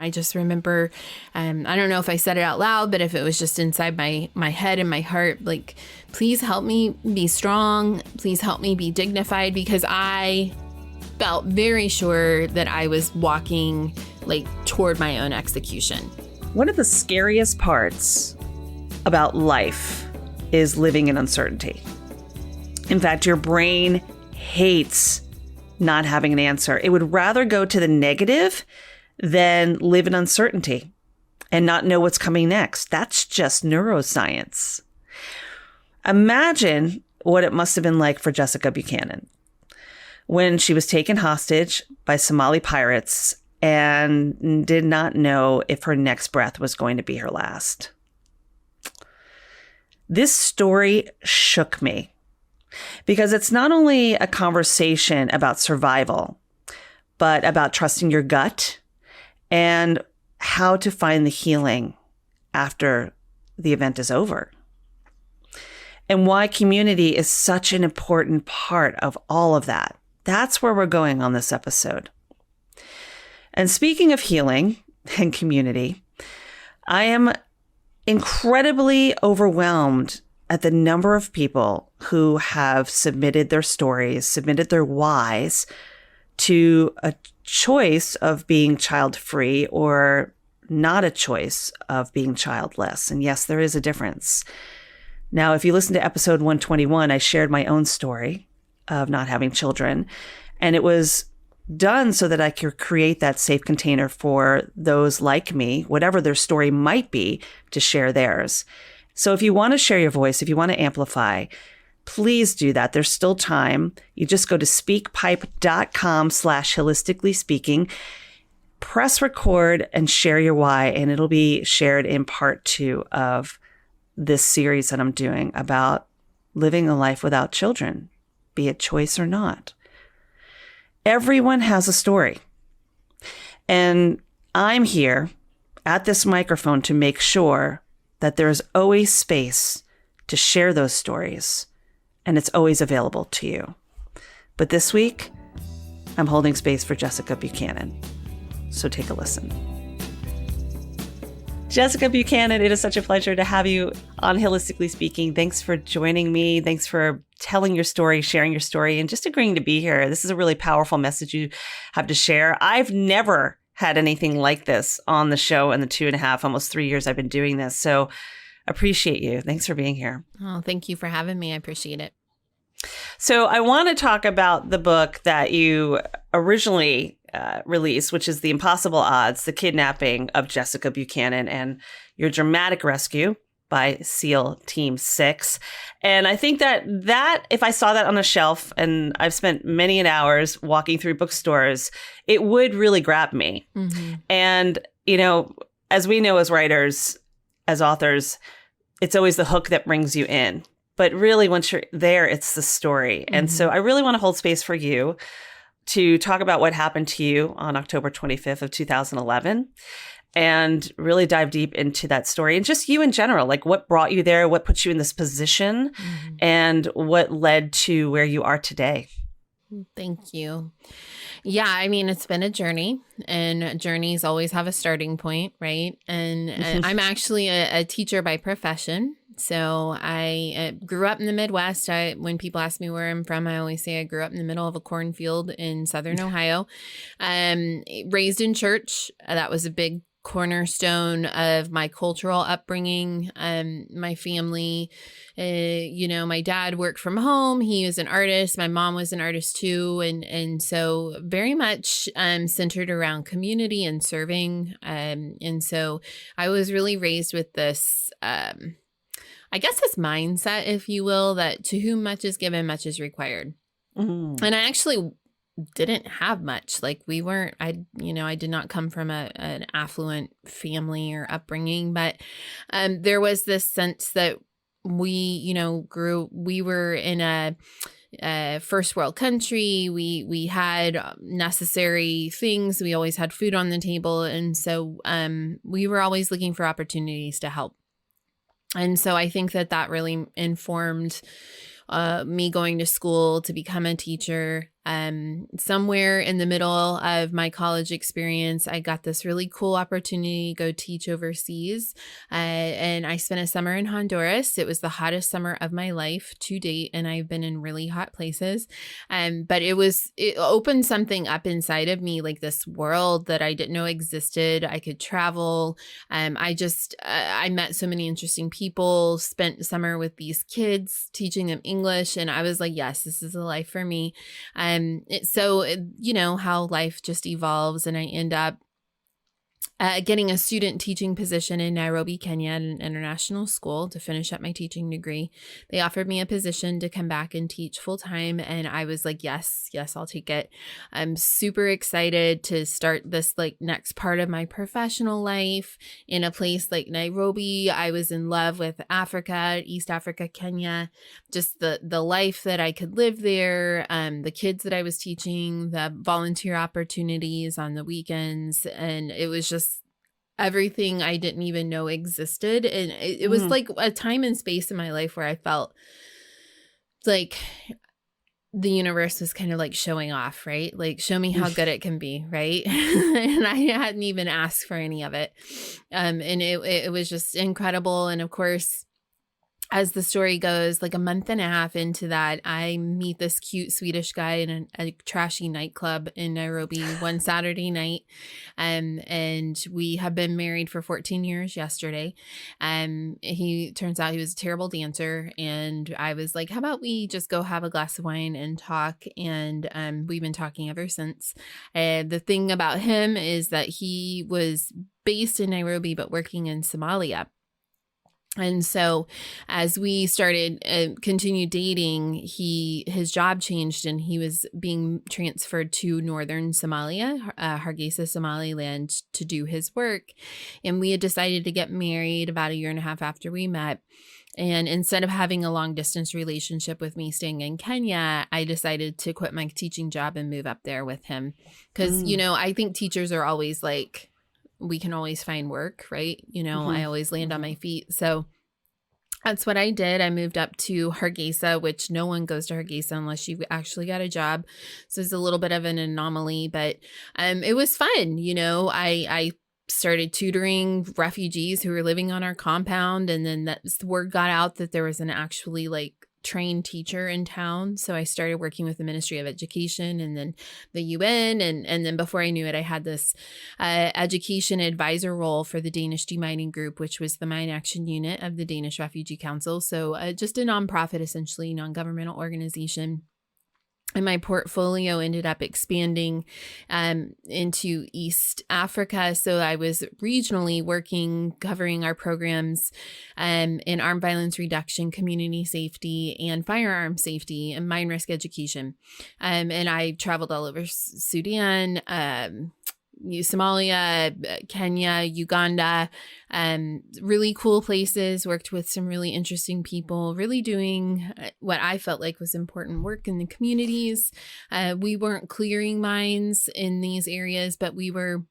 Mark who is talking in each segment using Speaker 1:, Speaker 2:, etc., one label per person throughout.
Speaker 1: I just remember, I don't know if I said it out loud, but if it was just inside my head and my heart, like, please help me be strong. Please help me be dignified, because I felt very sure that I was walking like toward my own execution.
Speaker 2: One of the scariest parts about life is living in uncertainty. In fact, your brain hates not having an answer. It would rather go to the negative than live in uncertainty and not know what's coming next. That's just neuroscience. Imagine what it must have been like for Jessica Buchanan when she was taken hostage by Somali pirates and did not know if her next breath was going to be her last. This story shook me because it's not only a conversation about survival, but about trusting your gut and how to find the healing after the event is over. And why community is such an important part of all of that. That's where we're going on this episode. And speaking of healing and community, I am incredibly overwhelmed at the number of people who have submitted their stories, submitted their whys to a choice of being child-free or not a choice of being childless. And yes, there is a difference. Now, if you listen to episode 121, I shared my own story of not having children, and it was done so that I could create that safe container for those like me, whatever their story might be, to share theirs. So if you want to share your voice, if you want to amplify, please do that. There's still time. You just go to speakpipe.com/hilistically speaking, press record and share your why, and it'll be shared in part 2 of this series that I'm doing about living a life without children, be it choice or not. Everyone has a story. And I'm here at this microphone to make sure that there is always space to share those stories, and it's always available to you. But this week, I'm holding space for Jessica Buchanan. So take a listen. Jessica Buchanan, it is such a pleasure to have you on Hilistically Speaking. Thanks for joining me. Thanks for telling your story, sharing your story, and just agreeing to be here. This is a really powerful message you have to share. I've never had anything like this on the show in the 2.5, almost 3 years I've been doing this. So appreciate you. Thanks for being here.
Speaker 1: Oh, thank you for having me. I appreciate it.
Speaker 2: So I want to talk about the book that you originally released, which is The Impossible Odds, The Kidnapping of Jessica Buchanan and Your Dramatic Rescue by SEAL Team 6. And I think that if I saw that on a shelf, and I've spent many hours walking through bookstores, it would really grab me. Mm-hmm. And, you know, as we know as writers, as authors, it's always the hook that brings you in. But really, once you're there, it's the story. Mm-hmm. And so I really want to hold space for you to talk about what happened to you on October 25th of 2011 and really dive deep into that story and just you in general, like what brought you there, what put you in this position, mm-hmm. and what led to where you are today.
Speaker 1: Thank you. Yeah, I mean, it's been a journey, and journeys always have a starting point, right? And I'm actually a teacher by profession. So I grew up in the Midwest. When people ask me where I'm from, I always say I grew up in the middle of a cornfield in Southern Ohio. Raised in church. That was a big cornerstone of my cultural upbringing. My family, my dad worked from home. He was an artist. My mom was an artist too. And so very much centered around community and serving. And so I was really raised with this, I guess this mindset, if you will, that to whom much is given, much is required. Mm-hmm. And I actually didn't have much. Like I did not come from an affluent family or upbringing, but there was this sense that we were in a first world country. We had necessary things. We always had food on the table. And so we were always looking for opportunities to help. And so I think that really informed me going to school to become a teacher. somewhere in the middle of my college experience, I got this really cool opportunity to go teach overseas. And I spent a summer in Honduras. It was the hottest summer of my life to date, and I've been in really hot places. But it opened something up inside of me, like this world that I didn't know existed. I could travel. I met so many interesting people, spent summer with these kids, teaching them English. And I was like, yes, this is a life for me. You know how life just evolves, and I end up getting a student teaching position in Nairobi, Kenya, at an international school to finish up my teaching degree. They offered me a position to come back and teach full time. And I was like, yes, I'll take it. I'm super excited to start this like next part of my professional life in a place like Nairobi. I was in love with Africa, East Africa, Kenya, just the life that I could live there, the kids that I was teaching, the volunteer opportunities on the weekends. And it was just everything I didn't even know existed. And it was like a time and space in my life where I felt like the universe was kind of like showing off, right? Like, show me how good it can be, right? And I hadn't even asked for any of it. And it was just incredible. And of course, as the story goes, like a month and a half into that, I meet this cute Swedish guy in a trashy nightclub in Nairobi one Saturday night. And we have been married for 14 years yesterday. He turns out he was a terrible dancer. And I was like, how about we just go have a glass of wine and talk? And we've been talking ever since. The thing about him is that he was based in Nairobi, but working in Somalia. And so as we started continued dating, his job changed and he was being transferred to northern Somalia, Hargeisa, Somaliland, to do his work. And we had decided to get married about a year and a half after we met. And instead of having a long distance relationship with me staying in Kenya, I decided to quit my teaching job and move up there with him. Because, you know, I think teachers are always like, we can always find work, right? You know, I always land on my feet. So that's what I did. I moved up to Hargeisa, which no one goes to Hargeisa unless you actually got a job. So it's a little bit of an anomaly, but it was fun. You know, I started tutoring refugees who were living on our compound. And then the word got out that there was an actually like trained teacher in town. So I started working with the Ministry of Education and then the UN. And then before I knew it, I had this education advisor role for the Danish Demining Group, which was the mine action unit of the Danish Refugee Council. So just a nonprofit, essentially non-governmental organization. And my portfolio ended up expanding into East Africa. So I was regionally working, covering our programs in armed violence reduction, community safety, and firearm safety, and mine risk education. And I traveled all over Sudan, Somalia, Kenya, Uganda, really cool places, worked with some really interesting people, really doing what I felt like was important work in the communities. We weren't clearing mines in these areas, but we were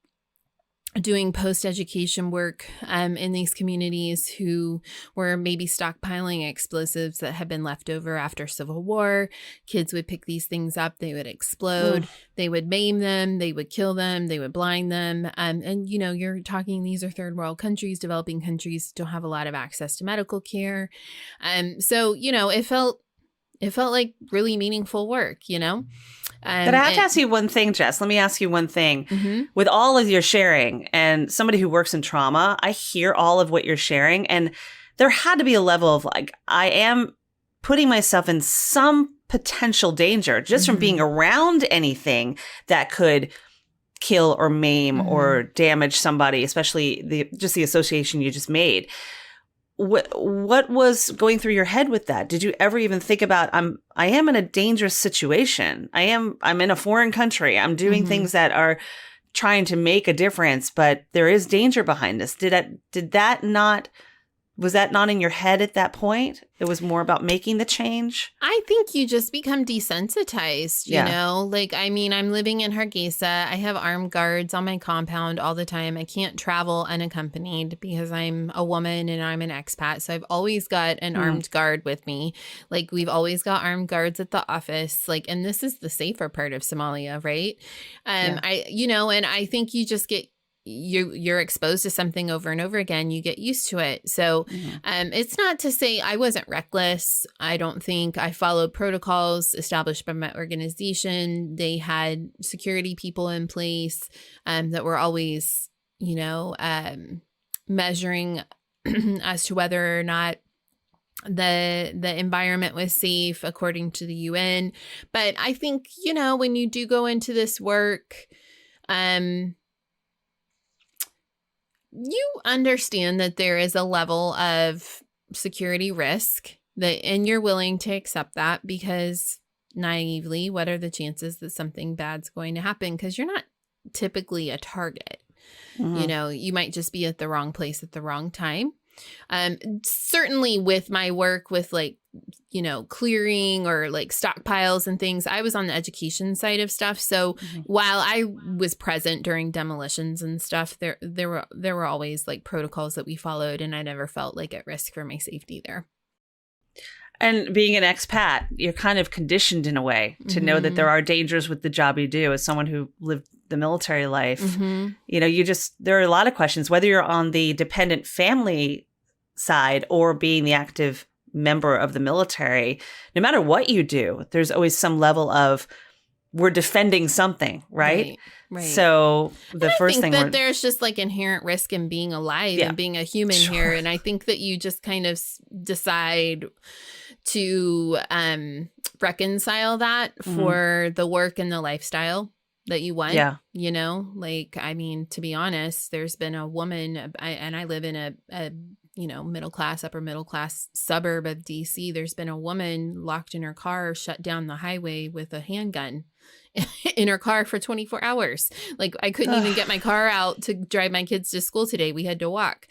Speaker 1: doing post-education work in these communities who were maybe stockpiling explosives that had been left over after Civil War. Kids would pick these things up, they would explode, they would maim them, they would kill them, they would blind them. And you know, you're talking, these are third world countries, developing countries don't have a lot of access to medical care. So, you know, it felt like really meaningful work, you know?
Speaker 2: But I have to ask you one thing, Jess. Let me ask you one thing. With all of your sharing, and somebody who works in trauma, I hear all of what you're sharing. And there had to be a level of like, I am putting myself in some potential danger just from being around anything that could kill or maim or damage somebody, especially the association you just made. What was going through your head with that? Did you ever even think about, I am in a dangerous situation. I'm in a foreign country. I'm doing things that are trying to make a difference, but there is danger behind this. was that not in your head at that point? It was more about making the change?
Speaker 1: I think you just become desensitized, you know? Like, I mean, I'm living in Hargeisa. I have armed guards on my compound all the time. I can't travel unaccompanied because I'm a woman and I'm an expat. So I've always got an armed guard with me. Like, we've always got armed guards at the office. Like, and this is the safer part of Somalia, right? And I think you just get you're exposed to something over and over again, you get used to it. So it's not to say I wasn't reckless. I don't think I followed protocols established by my organization. They had security people in place that were always, measuring as to whether or not the environment was safe according to the UN. But I think, when you do go into this work, you understand that there is a level of security risk and you're willing to accept that because naively, what are the chances that something bad's going to happen? Because you're not typically a target. You might just be at the wrong place at the wrong time. Certainly with my work with clearing or stockpiles and things, I was on the education side of stuff. So while I was present during demolitions and stuff, there were always protocols that we followed, and I never felt at risk for my safety there.
Speaker 2: And being an expat, you're kind of conditioned in a way to know that there are dangers with the job you do. As someone who lived the military life, there are a lot of questions, whether you're on the dependent family side or being the active member of the military. No matter what you do, there's always some level of we're defending something, right?
Speaker 1: Right.
Speaker 2: So I think
Speaker 1: that there's just inherent risk in being alive and being a human here. And I think that you just kind of decide to reconcile that for the work and the lifestyle that you want. Yeah. To be honest, there's been a woman, I live in a upper middle class suburb of DC. There's been a woman locked in her car, shut down the highway with a handgun in her car for 24 hours. I couldn't even get my car out to drive my kids to school today. We had to walk.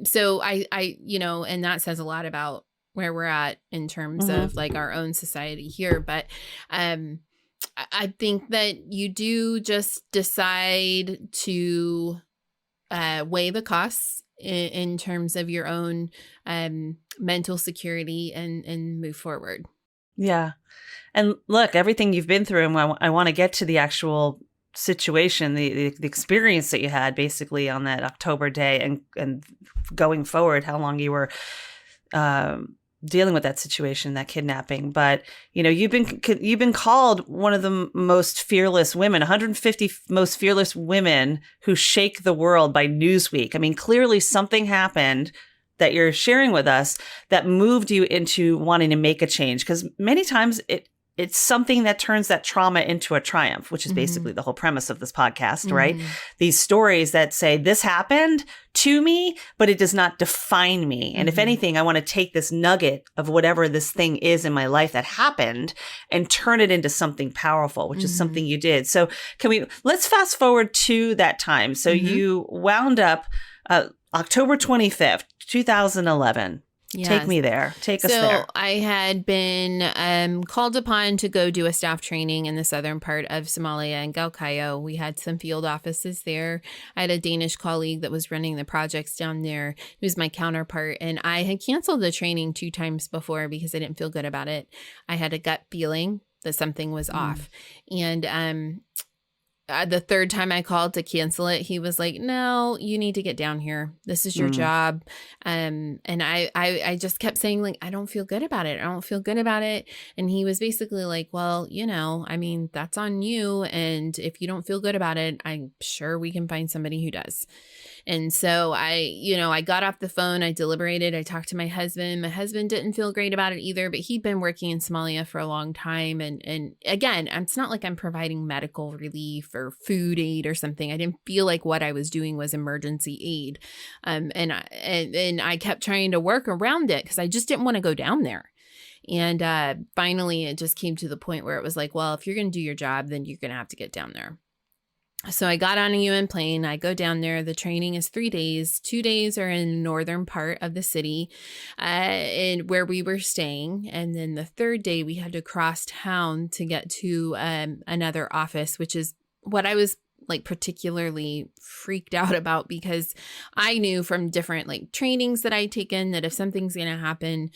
Speaker 1: So I and that says a lot about where we're at in terms of our own society here. But I think that you do just decide to weigh the costs in terms of your own mental security and move forward.
Speaker 2: Yeah. And look, everything you've been through, and I want to get to the actual situation, the experience that you had basically on that October day and going forward, how long you were dealing with that situation, that kidnapping. But, you've been called one of the most fearless women, 150 most fearless women who shake the world by Newsweek. I mean, clearly something happened that you're sharing with us that moved you into wanting to make a change. Because many times it's something that turns that trauma into a triumph, which is basically the whole premise of this podcast, right? These stories that say this happened to me, but it does not define me. And if anything, I want to take this nugget of whatever this thing is in my life that happened and turn it into something powerful, which is something you did. So let's fast forward to that time. So you wound up October 25th, 2011. Yes. Take me there. Take us there.
Speaker 1: So I had been called upon to go do a staff training in the southern part of Somalia in Galkayo. We had some field offices there. I had a Danish colleague that was running the projects down there, who's my counterpart. And I had canceled the training 2 times before because I didn't feel good about it. I had a gut feeling that something was off. And the 3rd time I called to cancel it, he was like, no, you need to get down here. This is your job. And I just kept saying, I don't feel good about it. I don't feel good about it. And he was basically like, well, that's on you. And if you don't feel good about it, I'm sure we can find somebody who does. And so I got off the phone, I deliberated, I talked to my husband. My husband didn't feel great about it either, but he'd been working in Somalia for a long time. And again, it's not like I'm providing medical relief or food aid or something. I didn't feel like what I was doing was emergency aid. And I kept trying to work around it because I just didn't want to go down there. And finally, it just came to the point where it was like, well, if you're going to do your job, then you're going to have to get down there. So I got on a UN plane. I go down there. The training is 3 days. 2 days are in the northern part of the city, and where we were staying. And then the third day, we had to cross town to get to another office, which is what I was like particularly freaked out about, because I knew from different like trainings that I'd taken that if something's going to happen,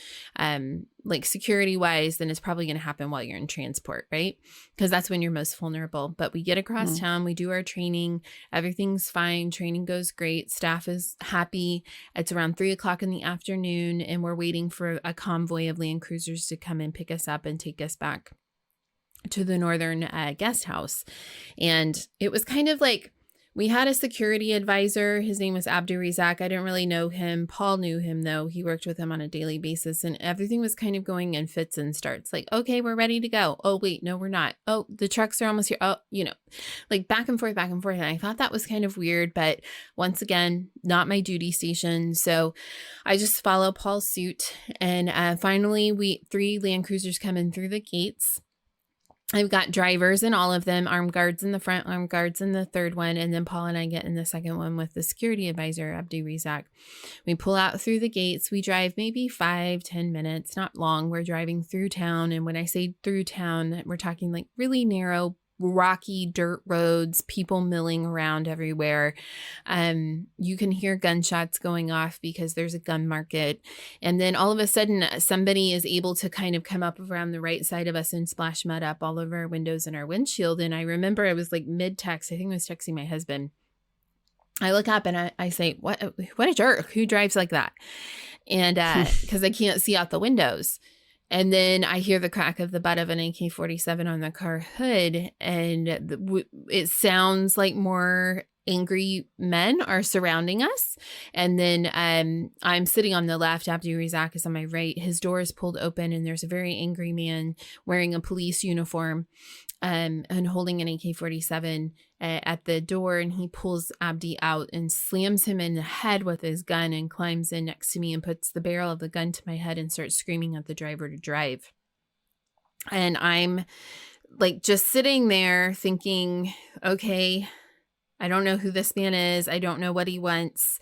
Speaker 1: like security wise, then it's probably going to happen while you're in transport, right? Because that's when you're most vulnerable. But we get across town, we do our training, everything's fine. Training goes great. Staff is happy. It's around 3:00 in the afternoon, and we're waiting for a convoy of land cruisers to come and pick us up and take us back to the northern guest house. And it was kind of like, we had a security advisor. His name was Abdu Razak. I didn't really know him. Paul knew him though. He worked with him on a daily basis, and everything was kind of going in fits and starts. Like, okay, we're ready to go. Oh, wait, no, we're not. Oh, the trucks are almost here. Oh, like back and forth, back and forth. And I thought that was kind of weird, but once again, not my duty station. So I just follow Paul's suit. And finally, 3 land cruisers come in through the gates. I've got drivers in all of them, armed guards in the front, armed guards in the third one, and then Paul and I get in the second one with the security advisor, Abdu Razak. We pull out through the gates. We drive maybe 5-10 minutes, not long. We're driving through town, and when I say through town, we're talking like really narrow, rocky dirt roads, people milling around everywhere. You can hear gunshots going off because there's a gun market. And then all of a sudden, somebody is able to kind of come up around the right side of us and splash mud up all over our windows and our windshield. And I remember I was like mid-text. I think I was texting my husband. I look up and I say, what a jerk. Who drives like that? And because I can't see out the windows. And then I hear the crack of the butt of an AK-47 on the car hood, and it sounds like more angry men are surrounding us. And then I'm sitting on the left. Abdu Razak is on my right. His door is pulled open, and there's a very angry man wearing a police uniform and holding an AK-47 at the door, and he pulls Abdi out and slams him in the head with his gun and climbs in next to me and puts the barrel of the gun to my head and starts screaming at the driver to drive. And I'm like just sitting there thinking, okay, I don't know who this man is. I don't know what he wants.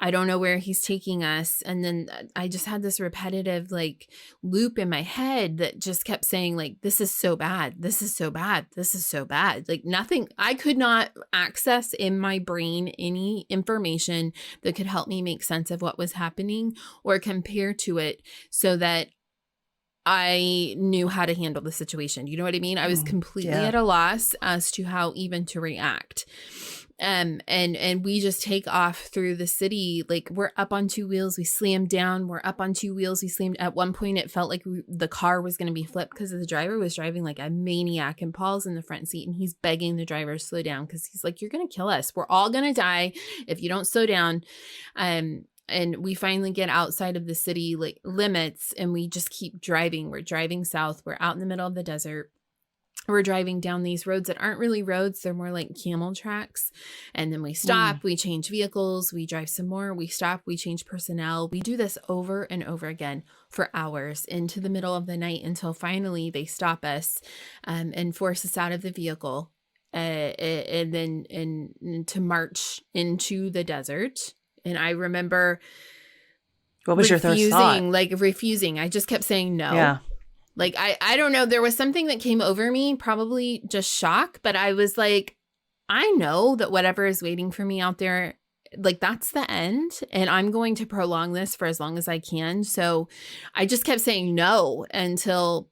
Speaker 1: I don't know where he's taking us. And then I just had this repetitive like loop in my head that just kept saying like, this is so bad. This is so bad. This is so bad. Like nothing, I could not access in my brain any information that could help me make sense of what was happening or compare to it so that I knew how to handle the situation. You know what I mean? I was completely at a loss as to how even to react. And we just take off through the city. Like we're up on 2 wheels. We slammed down. We're up on 2 wheels. We slammed. At one point, it felt like the car was going to be flipped because the driver was driving like a maniac, and Paul's in the front seat, and he's begging the driver to slow down because he's like, "You're going to kill us. We're all going to die if you don't slow down." And we finally get outside of the city like limits, and we just keep driving. We're driving south. We're out in the middle of the desert. We're driving down these roads that aren't really roads. They're more like camel tracks. And then we stop, we change vehicles, we drive some more, we stop, we change personnel. We do this over and over again for hours into the middle of the night until finally they stop us and force us out of the vehicle and then to march into the desert. And I remember
Speaker 2: what was your third thought?
Speaker 1: Like refusing. I just kept saying no.
Speaker 2: Yeah.
Speaker 1: Like, I don't know. There was something that came over me, probably just shock. But I was like, I know that whatever is waiting for me out there, like that's the end. And I'm going to prolong this for as long as I can. So I just kept saying no until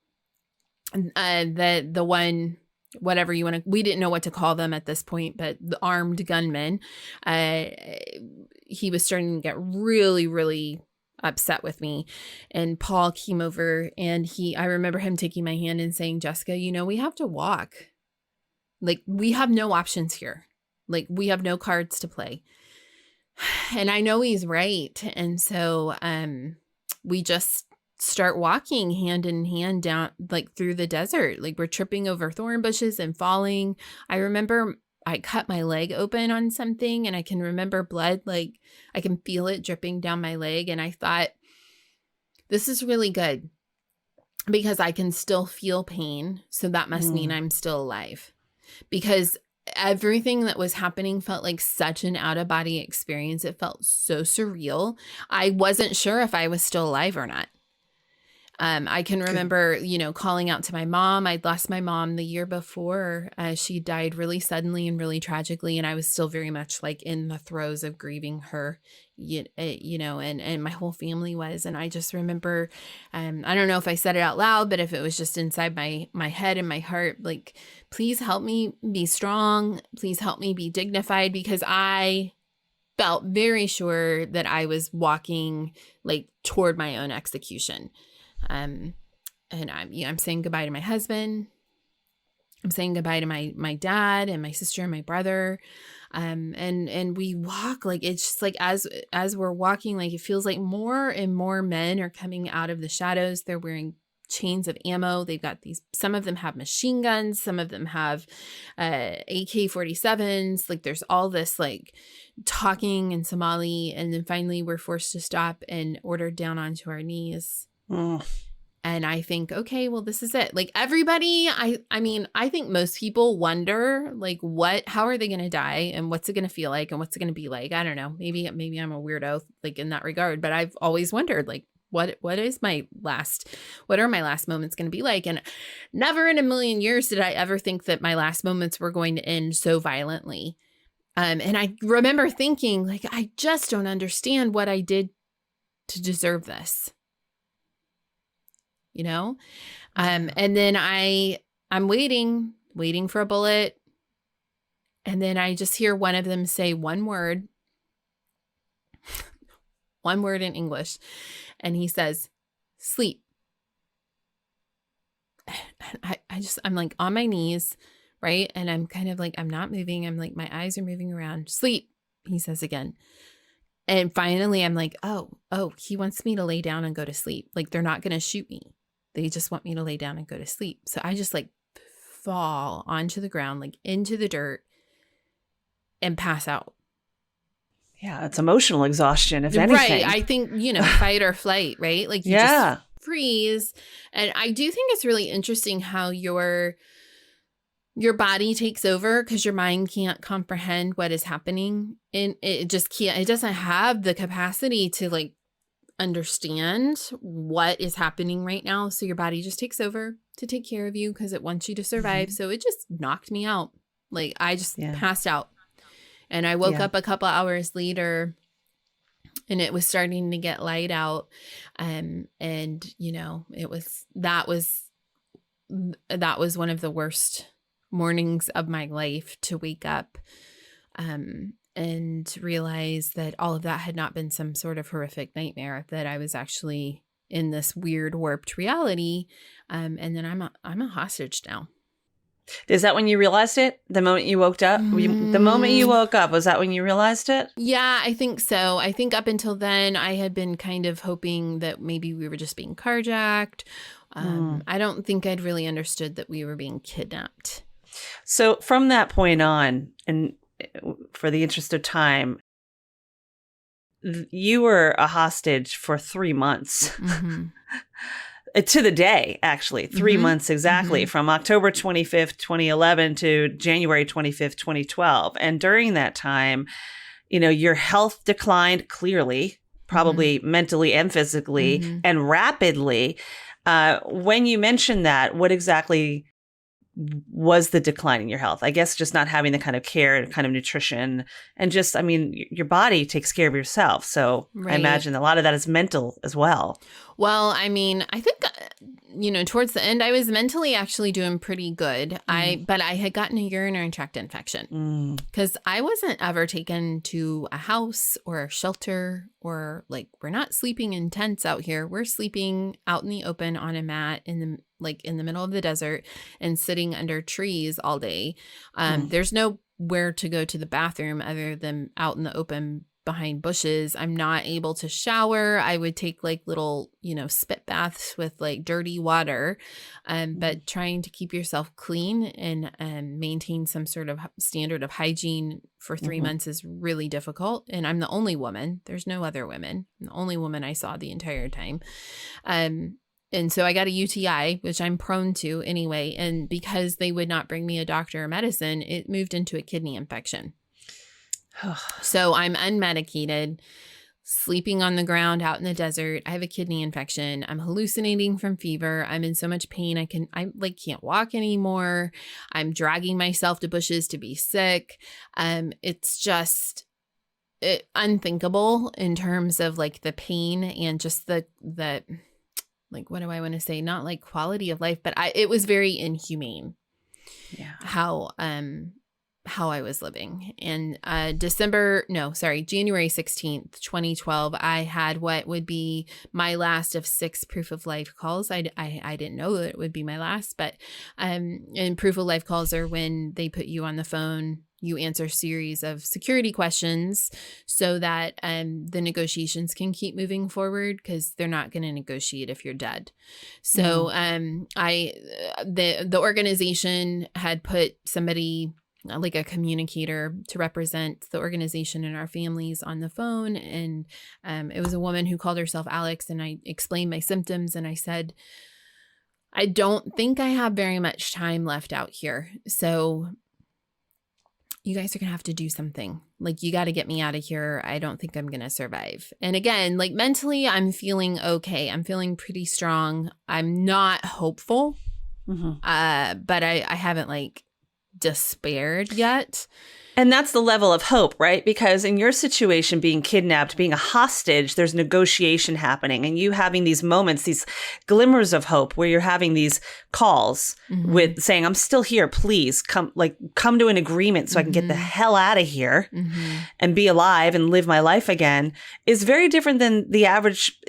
Speaker 1: the one, whatever you want to, we didn't know what to call them at this point, but the armed gunman, he was starting to get really, really upset with me. And Paul came over, and I remember him taking my hand and saying, "Jessica, we have to walk. Like we have no options here. Like we have no cards to play." And I know he's right. And so we just start walking hand in hand down like through the desert. Like we're tripping over thorn bushes and falling. I remember I cut my leg open on something, and I can remember blood, like I can feel it dripping down my leg. And I thought, this is really good because I can still feel pain. So that must mean I'm still alive, because everything that was happening felt like such an out-of-body experience. It felt so surreal. I wasn't sure if I was still alive or not. I can remember, calling out to my mom. I'd lost my mom the year before. She died really suddenly and really tragically. And I was still very much like in the throes of grieving her, and my whole family was. And I just remember, I don't know if I said it out loud, but if it was just inside my head and my heart, like, please help me be strong. Please help me be dignified, because I felt very sure that I was walking like toward my own execution. And I'm saying goodbye to my husband. I'm saying goodbye to my dad and my sister and my brother. And we walk, like, it's just like, as we're walking, like, it feels like more and more men are coming out of the shadows. They're wearing chains of ammo. They've got some of them have machine guns. Some of them have, AK-47s. Like, there's all this like talking in Somali. And then finally we're forced to stop and ordered down onto our knees. And I think, okay, well, this is it. Like, everybody, I mean, I think most people wonder, like, how are they going to die, and what's it going to feel like, and what's it going to be like? I don't know. Maybe I'm a weirdo, like, in that regard, but I've always wondered, like, what are my last moments going to be like? And never in a million years did I ever think that my last moments were going to end so violently. And I remember thinking, like, I just don't understand what I did to deserve this. And then I'm waiting for a bullet. And then I just hear one of them say one word in English. And he says, sleep. And I'm like on my knees, right? And I'm kind of like, I'm not moving. I'm like, my eyes are moving around. Sleep, he says again. And finally I'm like, oh, he wants me to lay down and go to sleep. Like, they're not going to shoot me. They just want me to lay down and go to sleep. So I just like fall onto the ground, like into the dirt, and pass out.
Speaker 2: Yeah, it's emotional exhaustion, if anything.
Speaker 1: Right. I think, fight or flight, right? Like, you just freeze. And I do think it's really interesting how your body takes over, because your mind can't comprehend what is happening. And it just can't, it doesn't have the capacity to like understand what is happening right now. So your body just takes over to take care of you, because it wants you to survive. So it just knocked me out. Like, I just passed out. And I woke up a couple hours later, and it was starting to get light out. And that was one of the worst mornings of my life, to wake up and realize that all of that had not been some sort of horrific nightmare, that I was actually in this weird warped reality. And then I'm a hostage now.
Speaker 2: Is that when you realized it? The moment you woke up? The moment you woke up, was that when you realized it?
Speaker 1: Yeah, I think so. I think up until then, I had been kind of hoping that maybe we were just being carjacked. I don't think I'd really understood that we were being kidnapped.
Speaker 2: So from that point on, and for the interest of time, you were a hostage for 3 months. To the day, actually, 3 months exactly, from October 25th, 2011 to January 25th, 2012. And during that time, your health declined clearly, probably mentally and physically, and rapidly. When you mentioned that, what exactly was the decline in your health? I guess just not having the kind of care, kind of nutrition, and just, your body takes care of yourself. So I imagine a lot of that is mental as well.
Speaker 1: Well, I think, towards the end, I was mentally actually doing pretty good. But I had gotten a urinary tract infection, because I wasn't ever taken to a house or a shelter, or like, we're not sleeping in tents out here. We're sleeping out in the open on a mat in the middle of the desert, and sitting under trees all day. There's nowhere to go to the bathroom other than out in the open behind bushes. I'm not able to shower. I would take like little, spit baths with like dirty water. But trying to keep yourself clean and maintain some sort of standard of hygiene for 3 months is really difficult. And I'm the only woman. There's no other women. I'm the only woman I saw the entire time. And so I got a UTI, which I'm prone to anyway. And because they would not bring me a doctor or medicine, it moved into a kidney infection. So I'm unmedicated, sleeping on the ground out in the desert. I have a kidney infection. I'm hallucinating from fever. I'm in so much pain. I can't walk anymore. I'm dragging myself to bushes to be sick. It's just unthinkable in terms of like the pain and just the like, what do I want to say? Not like quality of life, but it was very inhumane.
Speaker 2: Yeah.
Speaker 1: How I was living. And January 16th, 2012, I had what would be my last of 6 proof of life calls. I didn't know that it would be my last, but and proof of life calls are when they put you on the phone. You answer a series of security questions so that the negotiations can keep moving forward, because they're not going to negotiate if you're dead. So the organization had put somebody, like a communicator, to represent the organization and our families on the phone. And it was a woman who called herself Alex. And I explained my symptoms and I said, I don't think I have very much time left out here. So you guys are going to have to do something. Like, you got to get me out of here. I don't think I'm going to survive. And again, like mentally, I'm feeling okay. I'm feeling pretty strong. I'm not hopeful, but I haven't like despaired yet.
Speaker 2: And that's the level of hope, right? Because in your situation, being kidnapped, being a hostage, there's negotiation happening, and you having these moments, these glimmers of hope where you're having these calls with saying, I'm still here, please come to an agreement so I can get the hell out of here and be alive and live my life again, is very different than the average,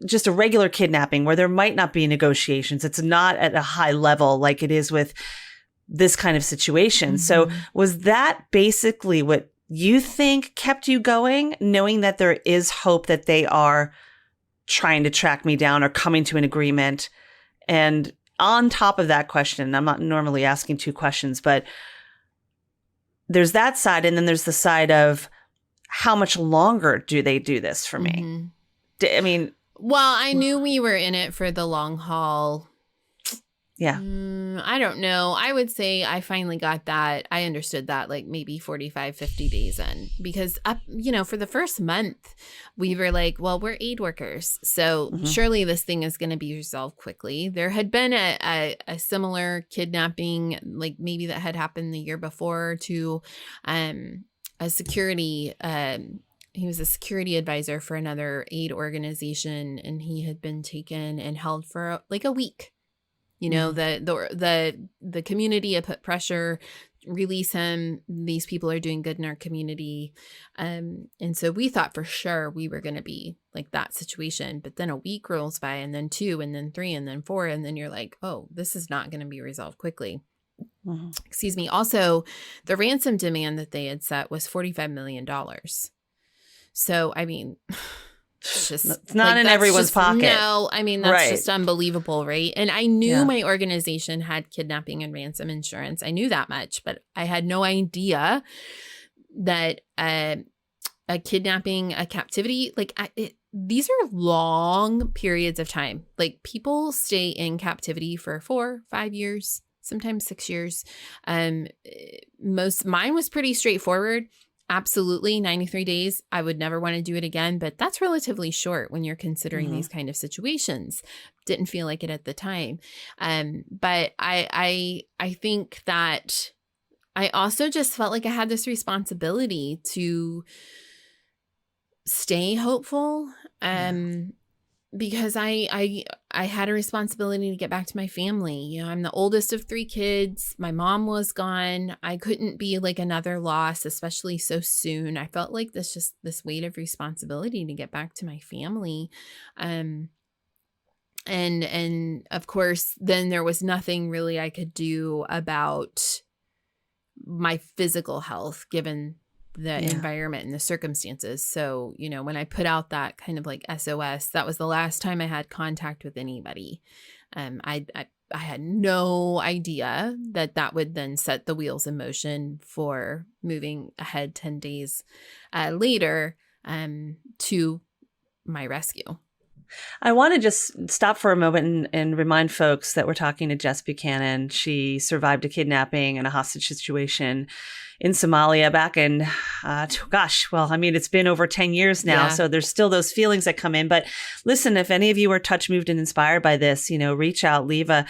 Speaker 2: just a regular kidnapping where there might not be negotiations. It's not at a high level like it is with this kind of situation. So was that basically what you think kept you going, knowing that there is hope that they are trying to track me down or coming to an agreement? And on top of that question, I'm not normally asking 2 questions, but there's that side, and then there's the side of how much longer do they do this for me? I mean,
Speaker 1: well, I knew we were in it for the long haul.
Speaker 2: Yeah.
Speaker 1: I don't know. I would say I finally got that. I understood that like maybe 45, 50 days in, because for the first month we were like, well, we're aid workers, so surely this thing is going to be resolved quickly. There had been a similar kidnapping, like maybe that had happened the year before, to a security he was a security advisor for another aid organization, and he had been taken and held for like a week. The community had put pressure, release him. These people are doing good in our community. And so we thought for sure we were going to be like that situation. But then a week rolls by, and then 2, and then 3, and then 4. And then you're like, oh, this is not going to be resolved quickly. Excuse me. Also, the ransom demand that they had set was $45 million. So, I mean... It's
Speaker 2: not in everyone's pocket.
Speaker 1: No, I mean, that's just unbelievable, right? And I knew my organization had kidnapping and ransom insurance. I knew that much, but I had no idea that a kidnapping, a captivity, these are long periods of time. Like, people stay in captivity for 4, 5 years, sometimes 6 years. Mine was pretty straightforward. Absolutely. 93 days. I would never want to do it again, but that's relatively short when you're considering these kind of situations. Didn't feel like it at the time. But I think that I also just felt like I had this responsibility to stay hopeful. Because I had a responsibility to get back to my family. I'm the oldest of 3 kids. My mom was gone. I couldn't be like another loss, especially so soon. I felt like this weight of responsibility to get back to my family. And of course, then there was nothing really I could do about my physical health, given the environment and the circumstances. So, when I put out that kind of like SOS, that was the last time I had contact with anybody. I had no idea that would then set the wheels in motion for moving ahead 10 days later to my rescue.
Speaker 2: I want to just stop for a moment and remind folks that we're talking to Jess Buchanan. She survived a kidnapping and a hostage situation in Somalia back in, it's been over 10 years now. So there's still those feelings that come in. But listen, if any of you are touched, moved, and inspired by this, reach out, leave a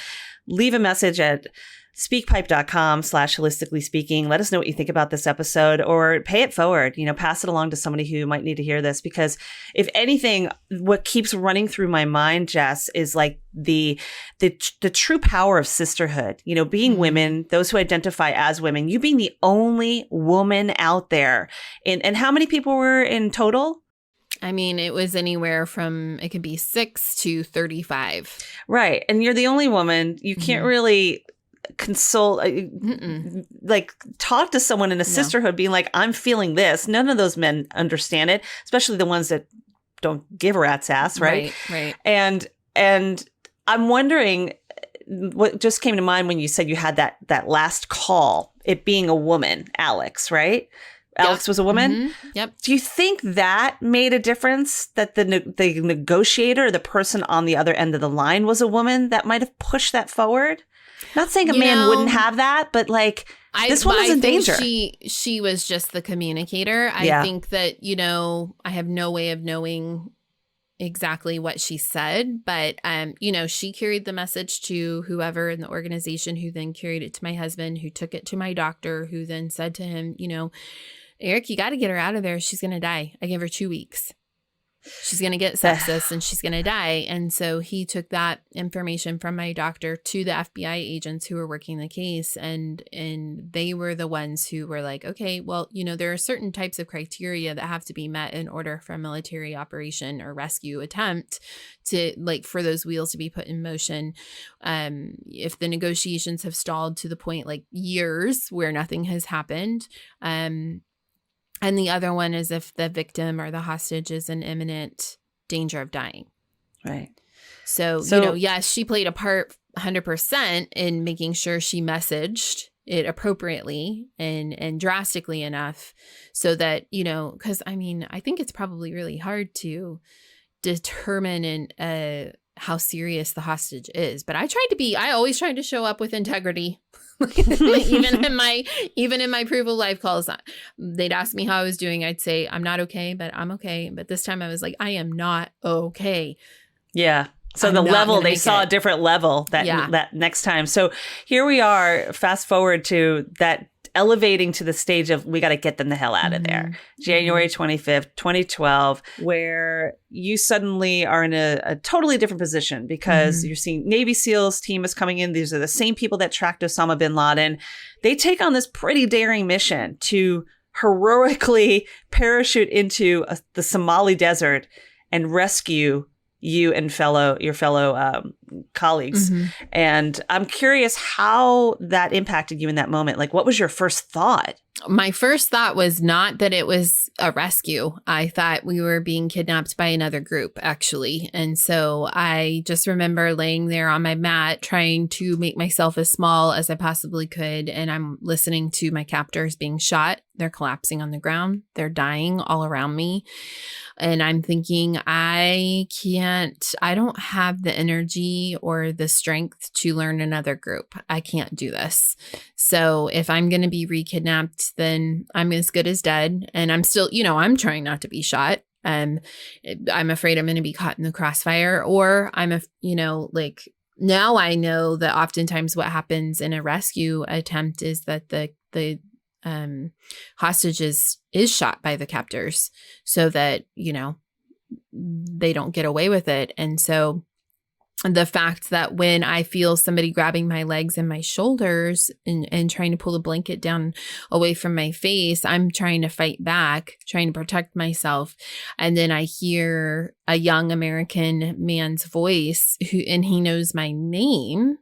Speaker 2: message at speakpipe.com/holistically speaking. Let us know what you think about this episode, or pay it forward, pass it along to somebody who might need to hear this. Because if anything, what keeps running through my mind, Jess, is like the true power of sisterhood, being women, those who identify as women, you being the only woman out there. And how many people were in total?
Speaker 1: I mean, it was anywhere from, it could be 6 to 35.
Speaker 2: Right. And you're the only woman. You can't really consult, talk to someone in a sisterhood being like, I'm feeling this. None of those men understand it, especially the ones that don't give a rat's ass. Right. And I'm wondering what just came to mind when you said you had that last call, it being a woman, Alex, right? Alex was a woman?
Speaker 1: Mm-hmm. Yep.
Speaker 2: Do you think that made a difference, that the negotiator, the person on the other end of the line was a woman that might have pushed that forward? Not saying a man wouldn't have that, but this woman's in danger.
Speaker 1: She was just the communicator. I think that, I have no way of knowing exactly what she said, but, she carried the message to whoever in the organization, who then carried it to my husband, who took it to my doctor, who then said to him, Eric, you got to get her out of there. She's going to die. I give her 2 weeks. She's going to get sepsis and she's going to die. And so he took that information from my doctor to the FBI agents who were working the case. And they were the ones who were like, okay, well, there are certain types of criteria that have to be met in order for a military operation or rescue attempt to, for those wheels to be put in motion. If the negotiations have stalled to the point years where nothing has happened, and the other one is if the victim or the hostage is in imminent danger of dying.
Speaker 2: Right.
Speaker 1: So yes, she played a part 100% in making sure she messaged it appropriately and drastically enough so that, because I think it's probably really hard to determine how serious the hostage is. But I always tried to show up with integrity. even in my proof of life calls, they'd ask me how I was doing. I'd say, I'm not okay, but I'm okay. But this time I was like, I am not okay.
Speaker 2: Yeah. So the level, they saw a different level that next time. So here we are, fast forward to that elevating to the stage of, we got to get them the hell out of there. January 25th, 2012, where you suddenly are in a totally different position because you're seeing Navy SEALs team is coming in. These are the same people that tracked Osama bin Laden. They take on this pretty daring mission to heroically parachute into the Somali desert and rescue you and your fellow colleagues. And I'm curious how that impacted you in that moment. What was your first thought?
Speaker 1: My first thought was not that it was a rescue. I thought we were being kidnapped by another group, actually. And so I just remember laying there on my mat, trying to make myself as small as I possibly could. And I'm listening to my captors being shot. They're collapsing on the ground. They're dying all around me. And I'm thinking, I don't have the energy or the strength to learn another group. I can't do this. So if I'm going to be re-kidnapped, then I'm as good as dead. And I'm still, I'm trying not to be shot. I'm afraid I'm going to be caught in the crossfire, or now I know that oftentimes what happens in a rescue attempt is that the hostage is shot by the captors so that, they don't get away with it. And so the fact that when I feel somebody grabbing my legs and my shoulders and trying to pull a blanket down away from my face, I'm trying to fight back, trying to protect myself. And then I hear a young American man's voice and he knows my name.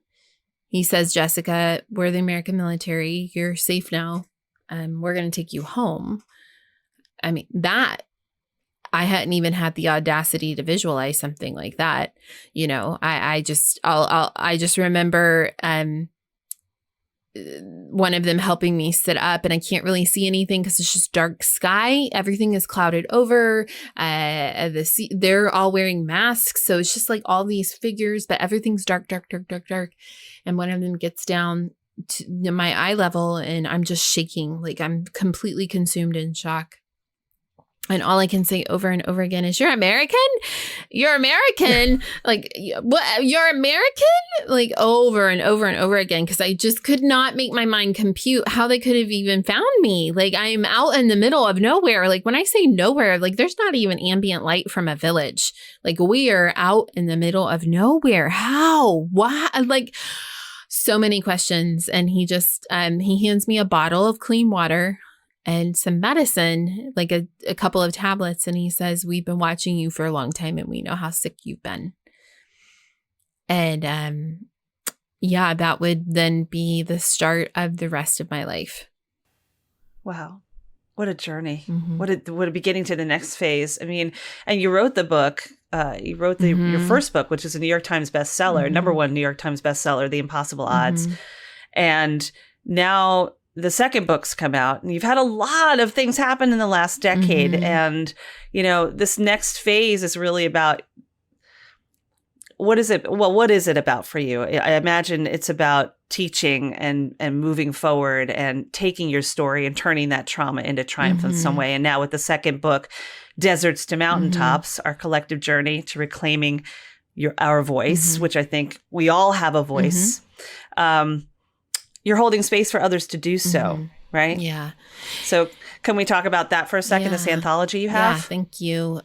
Speaker 1: He says, Jessica, we're the American military. You're safe now. We're going to take you home. I mean, that I hadn't even had the audacity to visualize something like that. I just remember one of them helping me sit up, and I can't really see anything because it's just dark sky. Everything is clouded over. They're all wearing masks. So it's just like all these figures, but everything's dark, dark, dark, dark, dark. And one of them gets down to my eye level and I'm just shaking. Like I'm completely consumed in shock. And all I can say over and over again is, "You're American? You're American?" Like, what? You're American? Like over and over and over again. Because I just could not make my mind compute how they could have even found me. Like I'm out in the middle of nowhere. Like when I say nowhere, like there's not even ambient light from a village. Like we are out in the middle of nowhere. How? Why? Like so many questions. And he just, he hands me a bottle of clean water and some medicine, like a couple of tablets. And he says, "We've been watching you for a long time and we know how sick you've been." And yeah, that would then be the start of the rest of my life.
Speaker 2: Wow. What a journey.
Speaker 1: Mm-hmm.
Speaker 2: What a beginning to the next phase. I mean, and you wrote the book, you wrote your first book, which is a New York Times bestseller, number one New York Times bestseller, The Impossible Odds. And now the second book's come out, and you've had a lot of things happen in the last decade. And, you know, this next phase is really about, what is it? Well, what is it about for you? I imagine it's about teaching and moving forward and taking your story and turning that trauma into triumph in some way. And now with the second book, Deserts to Mountaintops, our collective journey to reclaiming our voice, which I think we all have a voice. You're holding space for others to do so, right?
Speaker 1: Yeah.
Speaker 2: So can we talk about that for a second, this anthology you have?
Speaker 1: Yeah, thank you.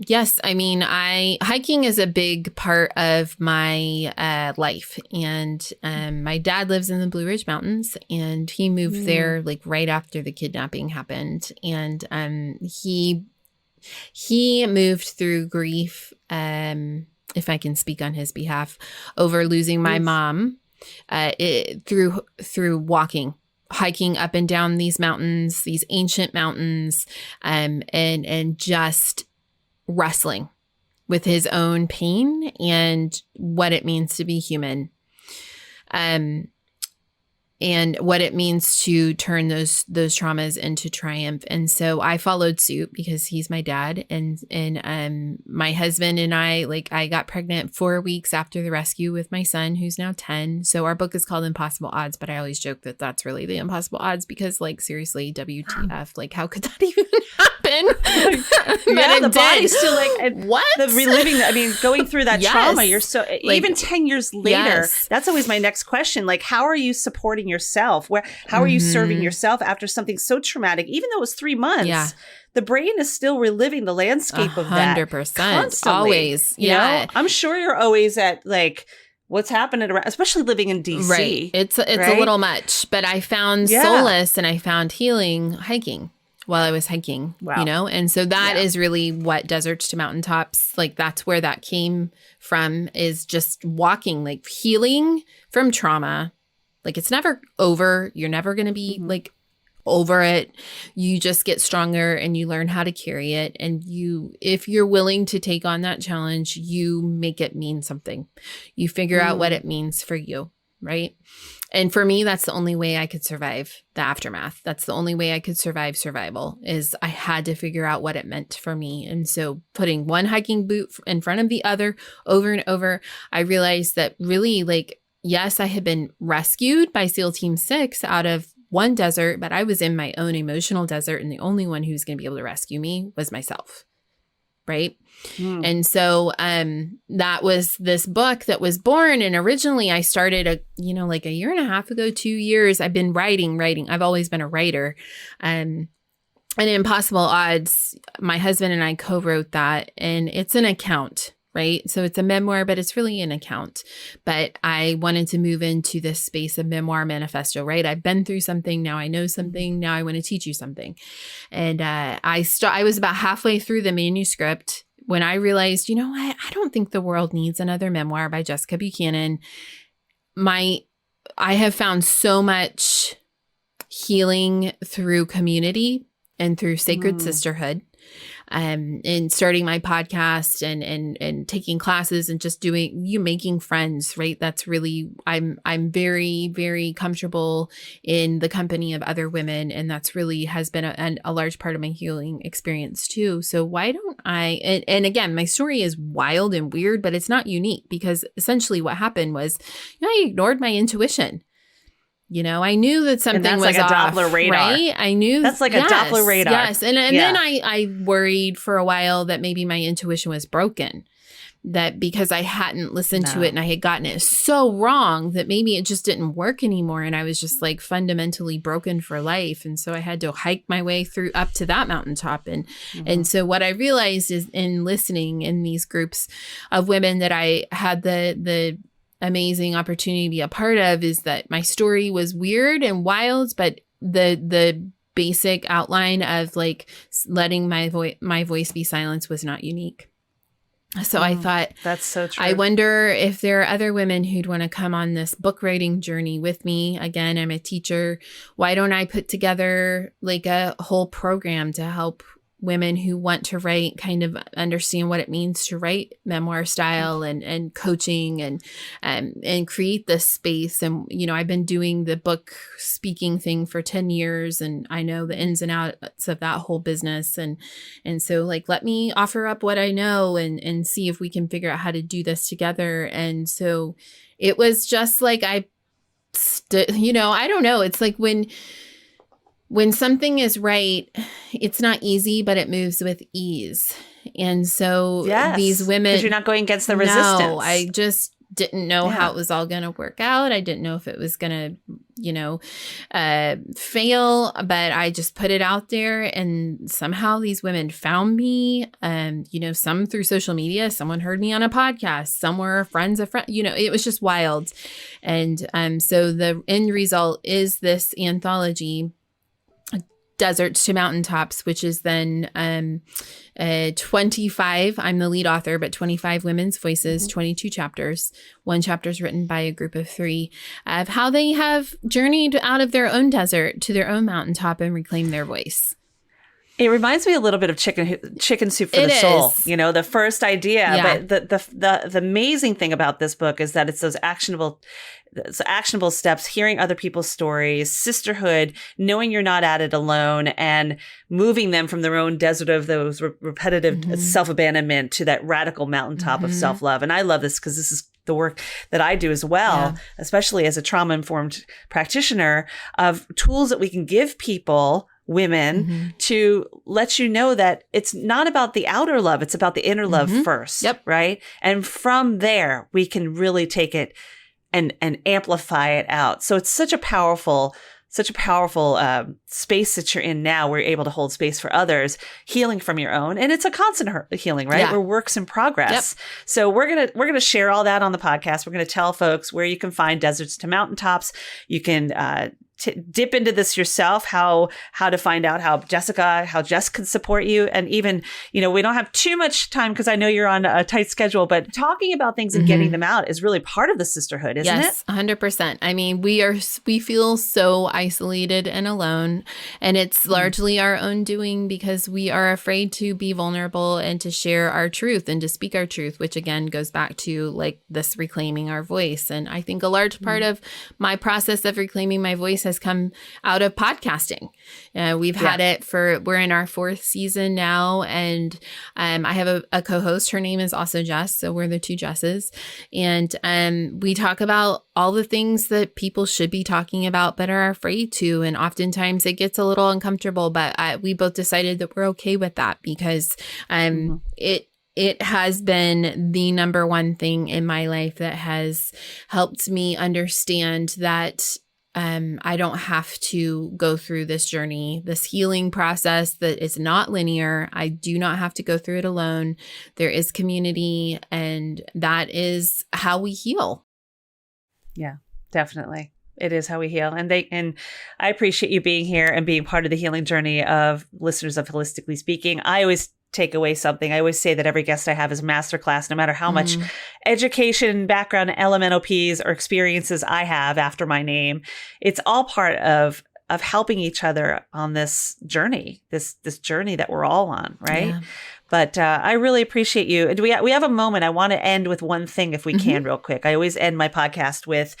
Speaker 1: Yes, I mean, hiking is a big part of my life. And my dad lives in the Blue Ridge Mountains, and he moved there like right after the kidnapping happened. And he moved through grief, if I can speak on his behalf, over losing my mom. Through walking, hiking up and down these mountains, these ancient mountains, and just wrestling with his own pain and what it means to be human. And what it means to turn those traumas into triumph. And so I followed suit because he's my dad. And my husband and I got pregnant 4 weeks after the rescue with my son, who's now 10. So our book is called Impossible Odds, but I always joke that that's really the impossible odds because, like, seriously, WTF, like, how could that even happen?
Speaker 2: Yeah, the body's still like,
Speaker 1: what?
Speaker 2: The reliving, I mean, going through that trauma, you're so, like, even 10 years later, that's always my next question. Like, how are you supporting yourself? How are you serving yourself after something so traumatic? Even though it was 3 months, the brain is still reliving the landscape of that
Speaker 1: 100%,
Speaker 2: constantly.
Speaker 1: Always.
Speaker 2: You know? I'm sure you're always at like, what's happening around, especially living in DC.
Speaker 1: Right. It's a little much, but I found solace and I found healing hiking while I was hiking, you know? And so that is really what Deserts to Mountaintops, like that's where that came from, is just walking, like healing from trauma. Like it's never over. You're never going to be like over it. You just get stronger and you learn how to carry it. And if you're willing to take on that challenge, you make it mean something. You figure out what it means for you, right? And for me, that's the only way I could survive the aftermath. That's the only way I could survive survival, is I had to figure out what it meant for me. And so putting one hiking boot in front of the other over and over, I realized that really, like, yes, I had been rescued by SEAL Team 6 out of one desert, but I was in my own emotional desert, and the only one who was going to be able to rescue me was myself. Right. And so that was this book that was born. And originally I started like a year and a half ago, 2 years. I've been writing. I've always been a writer. And Impossible Odds, my husband and I co-wrote that, and it's an account. Right. So it's a memoir, but it's really an account. But I wanted to move into this space of memoir manifesto, right? I've been through something. Now I know something. Now I want to teach you something. And I was about halfway through the manuscript when I realized, you know what? I don't think the world needs another memoir by Jessica Buchanan. I have found so much healing through community and through sacred sisterhood. in starting my podcast and taking classes and just making friends, right? That's really, I'm very, very comfortable in the company of other women. And that's really has been a large part of my healing experience too. So why don't and again, my story is wild and weird, but it's not unique because essentially what happened was, I ignored my intuition. I knew that something was
Speaker 2: like a
Speaker 1: off,
Speaker 2: Doppler radar.
Speaker 1: Right? I knew
Speaker 2: that's like a Doppler radar.
Speaker 1: Yes, and then I worried for a while that maybe my intuition was broken, that because I hadn't listened to it and I had gotten it so wrong that maybe it just didn't work anymore, and I was just like fundamentally broken for life, and so I had to hike my way through up to that mountaintop, and so what I realized is in listening in these groups of women that I had the amazing opportunity to be a part of is that my story was weird and wild, but the basic outline of like letting my voice be silenced was not unique. So I thought,
Speaker 2: that's so true.
Speaker 1: I wonder if there are other women who'd want to come on this book writing journey with me. Again, I'm a teacher. Why don't I put together like a whole program to help women who want to write kind of understand what it means to write memoir style and coaching and create this space. And, I've been doing the book speaking thing for 10 years and I know the ins and outs of that whole business. And so like, let me offer up what I know and see if we can figure out how to do this together. And so it was just like, I don't know. It's like when something is right, it's not easy, but it moves with ease. And so these women,
Speaker 2: because you're not going against the resistance.
Speaker 1: No, I just didn't know how it was all going to work out. I didn't know if it was going to, fail, but I just put it out there and somehow these women found me, some through social media, someone heard me on a podcast, some were friends of friends, it was just wild. And so the end result is this anthology, Deserts to Mountaintops, which is then 25, I'm the lead author, but 25 women's voices, 22 chapters. One chapter is written by a group of 3 of how they have journeyed out of their own desert to their own mountaintop and reclaimed their voice.
Speaker 2: It reminds me a little bit of chicken soup for the soul, the first idea.
Speaker 1: Yeah.
Speaker 2: But the amazing thing about this book is that it's those actionable steps, hearing other people's stories, sisterhood, knowing you're not at it alone, and moving them from their own desert of those repetitive self-abandonment to that radical mountaintop of self-love. And I love this because this is the work that I do as well, especially as a trauma-informed practitioner, of tools that we can give people, women, to let you know that it's not about the outer love, it's about the inner love first, right? And from there, we can really take it and amplify it out. So it's such a powerful space that you're in now. We're able to hold space for others, healing from your own, and it's a constant healing, right?
Speaker 1: Yeah.
Speaker 2: We're works in progress. So we're gonna share all that on the podcast. We're gonna tell folks where you can find Deserts to Mountaintops. You can dip into this yourself, how to find out how Jess can support you. And even, we don't have too much time because I know you're on a tight schedule, but talking about things and getting them out is really part of the sisterhood, isn't it?
Speaker 1: Yes, 100%. I mean, we feel so isolated and alone, and it's largely our own doing because we are afraid to be vulnerable and to share our truth and to speak our truth, which again goes back to like this reclaiming our voice. And I think a large part of my process of reclaiming my voice has come out of podcasting. We've had it we're in our 4th season now. And I have a co-host. Her name is also Jess. So we're the 2 Jesses. And we talk about all the things that people should be talking about, but are afraid to. And oftentimes it gets a little uncomfortable, but we both decided that we're okay with that because it has been the number one thing in my life that has helped me understand that I don't have to go through this journey, this healing process that is not linear. I do not have to go through it alone. There is community, and that is how we heal.
Speaker 2: Yeah, definitely. It is how we heal. And I appreciate you being here and being part of the healing journey of listeners of Holistically Speaking. I always take away something. I always say that every guest I have is a masterclass, no matter how much education, background, LMNOPs, or experiences I have after my name. It's all part of of helping each other on this journey, this journey that we're all on, right? Yeah. But I really appreciate you. We have a moment. I want to end with one thing if we can real quick. I always end my podcast with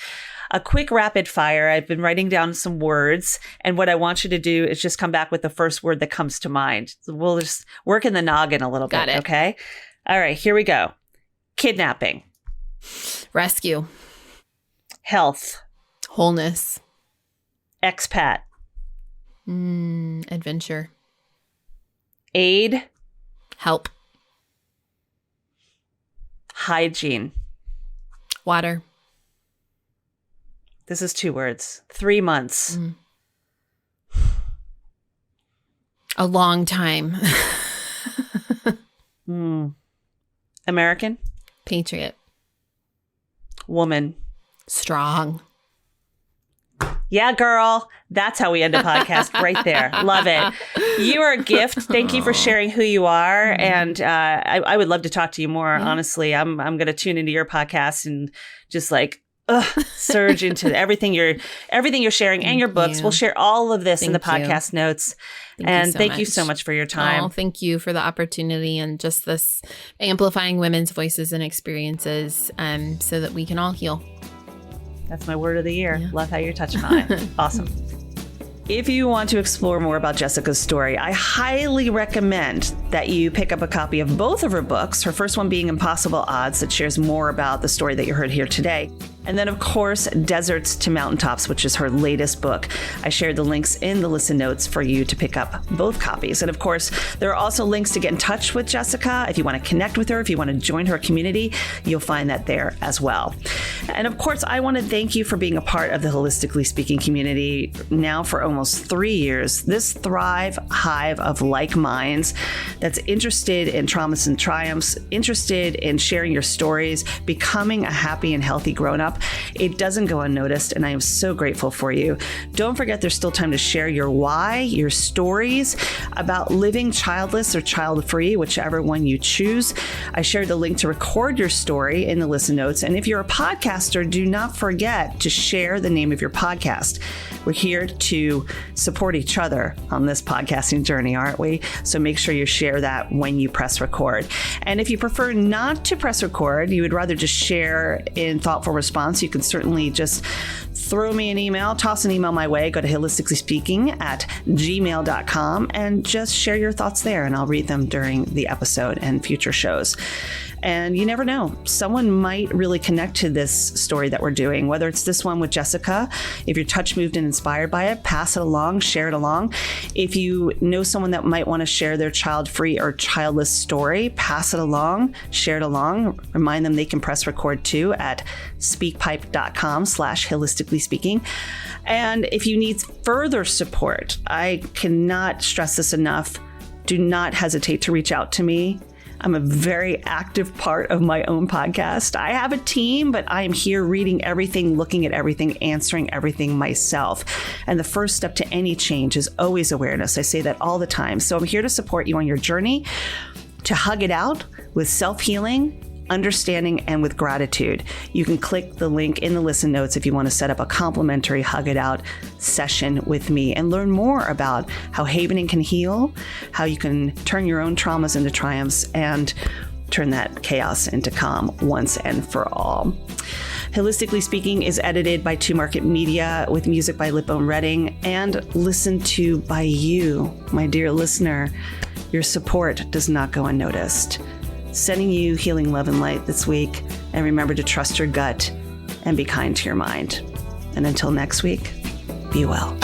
Speaker 2: a quick rapid fire. I've been writing down some words, and what I want you to do is just come back with the first word that comes to mind. So we'll just work in the noggin a little bit. Got it. Okay? All right, here we go. Kidnapping.
Speaker 1: Rescue.
Speaker 2: Health.
Speaker 1: Wholeness.
Speaker 2: Expat.
Speaker 1: Adventure.
Speaker 2: Aid.
Speaker 1: Help.
Speaker 2: Hygiene.
Speaker 1: Water.
Speaker 2: This is 2 words. 3 months.
Speaker 1: A long time.
Speaker 2: American.
Speaker 1: Patriot.
Speaker 2: Woman.
Speaker 1: Strong.
Speaker 2: Yeah, girl. That's how we end a podcast right there. Love it. You are a gift. Thank you for sharing who you are. And I would love to talk to you more. Yeah. Honestly, I'm going to tune into your podcast and just like surge into everything you're sharing and your books. We'll share all of this in the podcast notes. Thank you so much for your time.
Speaker 1: Oh, thank you for the opportunity and just this amplifying women's voices and experiences so that we can all heal.
Speaker 2: That's my word of the year. Yeah. Love how you're touching on it. Awesome. If you want to explore more about Jessica's story, I highly recommend that you pick up a copy of both of her books, her first one being Impossible Odds, that shares more about the story that you heard here today. And then, of course, Deserts to Mountaintops, which is her latest book. I shared the links in the listen notes for you to pick up both copies. And of course, there are also links to get in touch with Jessica. If you want to connect with her, if you want to join her community, you'll find that there as well. And of course, I want to thank you for being a part of the Holistically Speaking community now for almost 3 years. This Thrive hive of like minds that's interested in traumas and triumphs, interested in sharing your stories, becoming a happy and healthy grown-up. It doesn't go unnoticed, and I am so grateful for you. Don't forget there's still time to share your why, your stories about living childless or child-free, whichever one you choose. I shared the link to record your story in the listen notes, and if you're a podcaster, do not forget to share the name of your podcast. We're here to support each other on this podcasting journey, aren't we? So make sure you share that when you press record. And if you prefer not to press record, you would rather just share in thoughtful response, you can certainly just throw me an email, toss an email my way, go to HIListicallyspeaking@gmail.com and just share your thoughts there, and I'll read them during the episode and future shows. And you never know, someone might really connect to this story that we're doing, whether it's this one with Jessica. If you're touched, moved, and inspired by it, pass it along, share it along. If you know someone that might want to share their child-free or childless story, pass it along, share it along. Remind them they can press record too at speakpipe.com/HIListicallyspeaking. And if you need further support, I cannot stress this enough. Do not hesitate to reach out to me. I'm a very active part of my own podcast. I have a team, but I am here reading everything, looking at everything, answering everything myself. And the first step to any change is always awareness. I say that all the time. So I'm here to support you on your journey to hug it out with self-healing, understanding, and with gratitude. You can click the link in the listen notes if you want to set up a complimentary Hug It Out session with me and learn more about how havening can heal, how you can turn your own traumas into triumphs, and turn that chaos into calm once and for all. Hilistically Speaking is edited by Two Market Media with music by Lipone Redding and listened to by you, my dear listener. Your support does not go unnoticed. Sending you healing love and light this week, and remember to trust your gut and be kind to your mind. And until next week, be well.